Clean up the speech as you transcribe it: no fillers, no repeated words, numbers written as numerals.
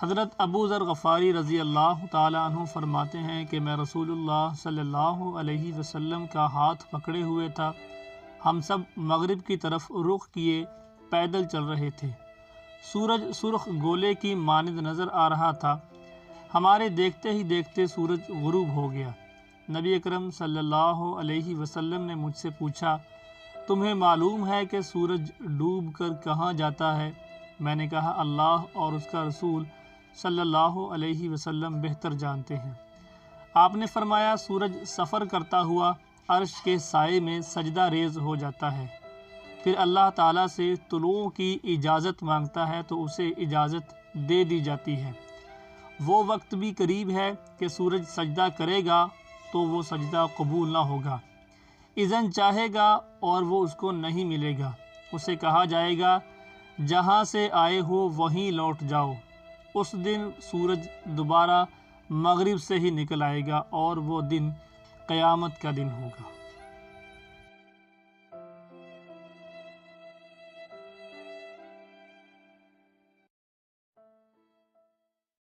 حضرت ابو ذر غفاری رضی اللہ تعالیٰ عنہ فرماتے ہیں کہ میں رسول اللہ صلی اللہ علیہ وسلم کا ہاتھ پکڑے ہوئے تھا۔ ہم سب مغرب کی طرف رخ کیے پیدل چل رہے تھے۔ سورج سرخ گولے کی مانند نظر آ رہا تھا۔ ہمارے دیکھتے ہی دیکھتے سورج غروب ہو گیا۔ نبی اکرم صلی اللہ علیہ وسلم نے مجھ سے پوچھا، تمہیں معلوم ہے کہ سورج ڈوب کر کہاں جاتا ہے؟ میں نے کہا، اللہ اور اس کا رسول صلی اللہ علیہ وسلم بہتر جانتے ہیں۔ آپ نے فرمایا، سورج سفر کرتا ہوا عرش کے سائے میں سجدہ ریز ہو جاتا ہے، پھر اللہ تعالیٰ سے طلوع کی اجازت مانگتا ہے تو اسے اجازت دے دی جاتی ہے۔ وہ وقت بھی قریب ہے کہ سورج سجدہ کرے گا تو وہ سجدہ قبول نہ ہوگا، اذن چاہے گا اور وہ اس کو نہیں ملے گا۔ اسے کہا جائے گا، جہاں سے آئے ہو وہیں لوٹ جاؤ۔ اس دن سورج دوبارہ مغرب سے ہی نکل آئے گا اور وہ دن قیامت کا دن ہوگا۔